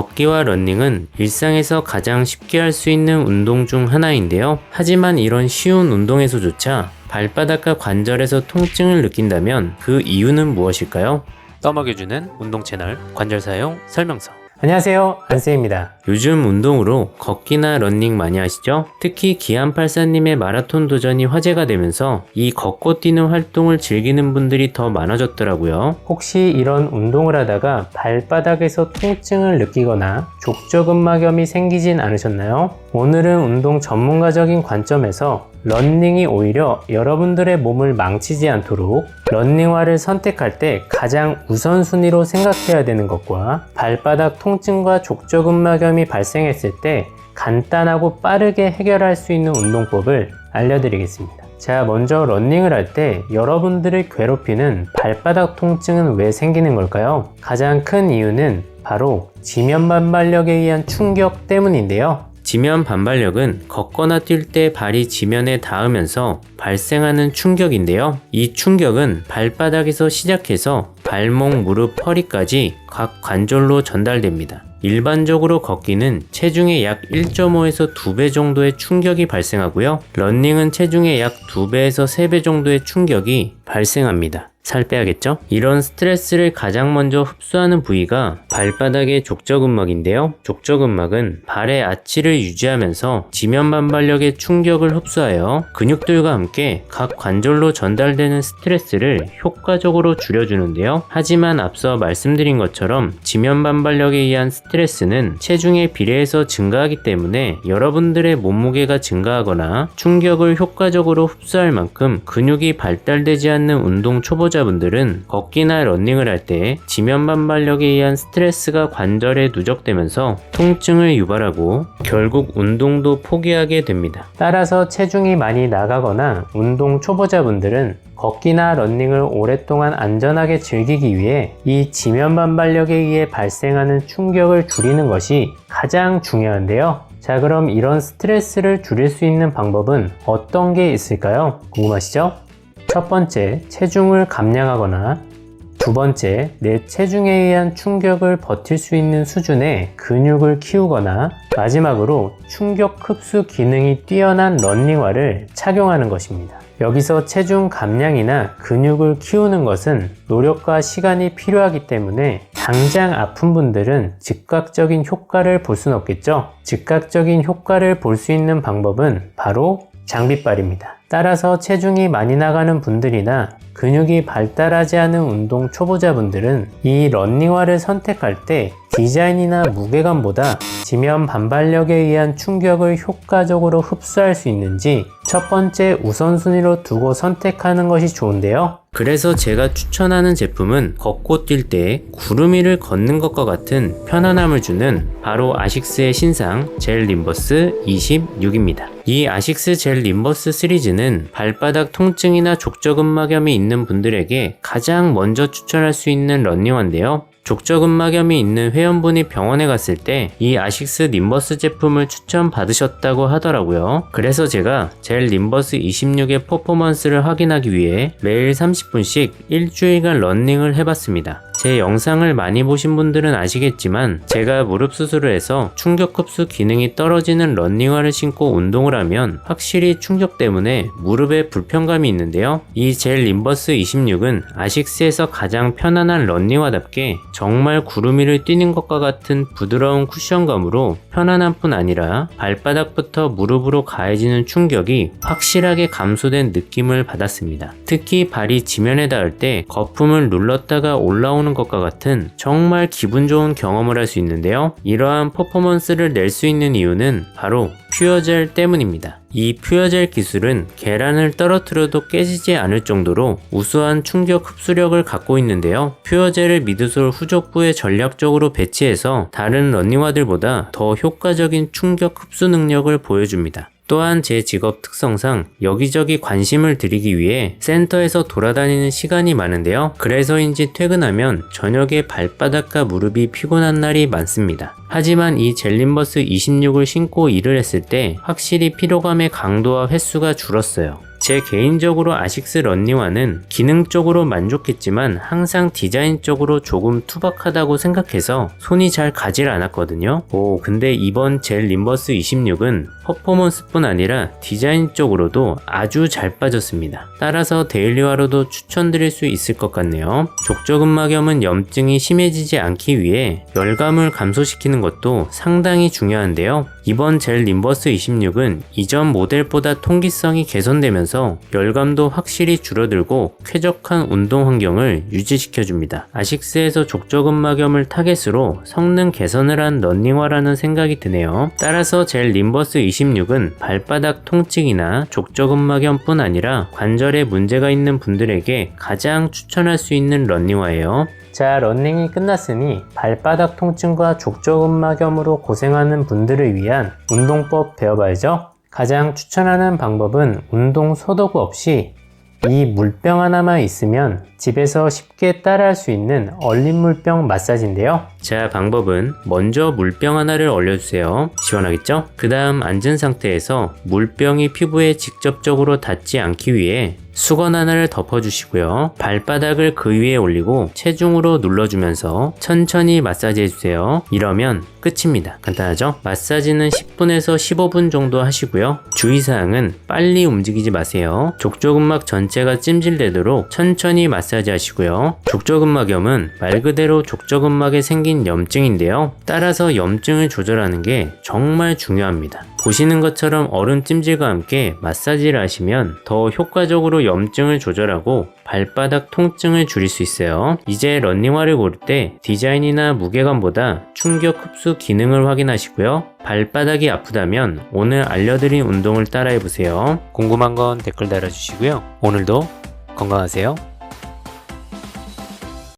걷기와 러닝은 일상에서 가장 쉽게 할 수 있는 운동 중 하나인데요. 하지만 이런 쉬운 운동에서조차 발바닥과 관절에서 통증을 느낀다면 그 이유는 무엇일까요? 떠먹여주는 운동 채널 관절 사용 설명서. 안녕하세요, 안쌤입니다. 요즘 운동으로 걷기나 러닝 많이 하시죠? 특히 기안84님의 마라톤 도전이 화제가 되면서 이 걷고 뛰는 활동을 즐기는 분들이 더 많아졌더라고요. 혹시 이런 운동을 하다가 발바닥에서 통증을 느끼거나 족저근막염이 생기진 않으셨나요? 오늘은 운동 전문가적인 관점에서 러닝이 오히려 여러분들의 몸을 망치지 않도록 러닝화를 선택할 때 가장 우선순위로 생각해야 되는 것과 발바닥 통증과 족저근막염이 발생했을 때 간단하고 빠르게 해결할 수 있는 운동법을 알려드리겠습니다. 자, 먼저 러닝을 할 때 여러분들을 괴롭히는 발바닥 통증은 왜 생기는 걸까요? 가장 큰 이유는 바로 지면 반발력에 의한 충격 때문인데요. 지면 반발력은 걷거나 뛸 때 발이 지면에 닿으면서 발생하는 충격인데요. 이 충격은 발바닥에서 시작해서 발목, 무릎, 허리까지 각 관절로 전달됩니다. 일반적으로 걷기는 체중의 약 1.5에서 2배 정도의 충격이 발생하고요. 러닝은 체중의 약 2배에서 3배 정도의 충격이 발생합니다. 살 빼야겠죠? 이런 스트레스를 가장 먼저 흡수하는 부위가 발바닥의 족저근막인데요. 족저근막은 발의 아치를 유지하면서 지면 반발력의 충격을 흡수하여 근육들과 함께 각 관절로 전달되는 스트레스를 효과적으로 줄여주는데요. 하지만 앞서 말씀드린 것처럼 지면 반발력에 의한 스트레스는 체중에 비례해서 증가하기 때문에 여러분들의 몸무게가 증가하거나 충격을 효과적으로 흡수할 만큼 근육이 발달되지 않는 운동 초보자 분들은 걷기나 러닝을 할 때 지면 반발력에 의한 스트레스가 관절에 누적되면서 통증을 유발하고 결국 운동도 포기하게 됩니다. 따라서 체중이 많이 나가거나 운동 초보자분들은 걷기나 러닝을 오랫동안 안전하게 즐기기 위해 이 지면 반발력에 의해 발생하는 충격을 줄이는 것이 가장 중요한데요. 자, 그럼 이런 스트레스를 줄일 수 있는 방법은 어떤 게 있을까요? 궁금하시죠? 첫 번째, 체중을 감량하거나 두 번째, 내 체중에 의한 충격을 버틸 수 있는 수준의 근육을 키우거나 마지막으로 충격 흡수 기능이 뛰어난 러닝화를 착용하는 것입니다. 여기서 체중 감량이나 근육을 키우는 것은 노력과 시간이 필요하기 때문에 당장 아픈 분들은 즉각적인 효과를 볼 수는 없겠죠. 즉각적인 효과를 볼 수 있는 방법은 바로 장비빨입니다. 따라서 체중이 많이 나가는 분들이나 근육이 발달하지 않은 운동 초보자분들은 이 러닝화를 선택할 때 디자인이나 무게감보다 지면 반발력에 의한 충격을 효과적으로 흡수할 수 있는지 첫 번째 우선순위로 두고 선택하는 것이 좋은데요. 그래서 제가 추천하는 제품은 걷고 뛸 때 구름 위를 걷는 것과 같은 편안함을 주는 바로 아식스의 신상 젤 림버스 26입니다. 이 아식스 젤 림버스 시리즈는 발바닥 통증이나 족저근막염이 있는 분들에게 가장 먼저 추천할 수 있는 러닝화인데요. 족저근막염이 있는 회원분이 병원에 갔을 때 이 아식스 림버스 제품을 추천받으셨다고 하더라고요. 그래서 제가 젤 림버스 26의 퍼포먼스를 확인하기 위해 매일 30분씩 일주일간 러닝을 해봤습니다. 제 영상을 많이 보신 분들은 아시겠지만 제가 무릎 수술을 해서 충격 흡수 기능이 떨어지는 러닝화를 신고 운동을 하면 확실히 충격 때문에 무릎에 불편감이 있는데요. 이 젤 림버스 26은 아식스에서 가장 편안한 러닝화답게 정말 구름 위를 뛰는 것과 같은 부드러운 쿠션감으로 편안함 뿐 아니라 발바닥부터 무릎으로 가해지는 충격이 확실하게 감소된 느낌을 받았습니다. 특히 발이 지면에 닿을 때 거품을 눌렀다가 올라오는 것과 같은 정말 기분 좋은 경험을 할 수 있는데요. 이러한 퍼포먼스를 낼 수 있는 이유는 바로 퓨어젤 때문입니다. 이 퓨어젤 기술은 계란을 떨어뜨려도 깨지지 않을 정도로 우수한 충격 흡수력을 갖고 있는데요. 퓨어젤을 미드솔 후족부에 전략적으로 배치해서 다른 러닝화들보다 더 효과적인 충격 흡수 능력을 보여줍니다. 또한 제 직업 특성상 여기저기 관심을 들이기 위해 센터에서 돌아다니는 시간이 많은데요. 그래서인지 퇴근하면 저녁에 발바닥과 무릎이 피곤한 날이 많습니다. 하지만 이 젤림버스 26을 신고 일을 했을 때 확실히 피로감의 강도와 횟수가 줄었어요. 제 개인적으로 아식스 런닝화는 기능적으로 만족했지만 항상 디자인적으로 조금 투박하다고 생각해서 손이 잘 가질 않았거든요. 근데 이번 젤 림버스 26은 퍼포먼스뿐 아니라 디자인적으로도 아주 잘 빠졌습니다. 따라서 데일리화로도 추천드릴 수 있을 것 같네요. 족저근막염은 염증이 심해지지 않기 위해 열감을 감소시키는 것도 상당히 중요한데요. 이번 젤 림버스 26은 이전 모델보다 통기성이 개선되면서 열감도 확실히 줄어들고 쾌적한 운동 환경을 유지시켜줍니다. 아식스에서 족저근막염을 타겟으로 성능 개선을 한 러닝화라는 생각이 드네요. 따라서 젤 림버스 26은 발바닥 통증이나 족저근막염뿐 아니라 관절에 문제가 있는 분들에게 가장 추천할 수 있는 러닝화예요. 자, 러닝이 끝났으니 발바닥 통증과 족저근막염으로 고생하는 분들을 위한 운동법 배워봐야죠. 가장 추천하는 방법은 운동 소도구 없이 이 물병 하나만 있으면 집에서 쉽게 따라할 수 있는 얼린 물병 마사지인데요. 자, 방법은 먼저 물병 하나를 얼려주세요. 시원하겠죠? 그 다음 앉은 상태에서 물병이 피부에 직접적으로 닿지 않기 위해 수건 하나를 덮어주시고요. 발바닥을 그 위에 올리고 체중으로 눌러주면서 천천히 마사지 해주세요. 이러면 끝입니다. 간단하죠? 마사지는 10분에서 15분 정도 하시고요. 주의사항은 빨리 움직이지 마세요. 족저근막 전체가 찜질되도록 천천히 마사지 하시고요. 족저근막염은 말 그대로 족저근막에 생긴 염증인데요. 따라서 염증을 조절하는 게 정말 중요합니다. 보시는 것처럼 얼음 찜질과 함께 마사지를 하시면 더 효과적으로 염증을 조절하고 발바닥 통증을 줄일 수 있어요. 이제 러닝화를 고를 때 디자인이나 무게감보다 충격 흡수 기능을 확인하시고요. 발바닥이 아프다면 오늘 알려드린 운동을 따라해보세요. 궁금한 건 댓글 달아주시고요. 오늘도 건강하세요.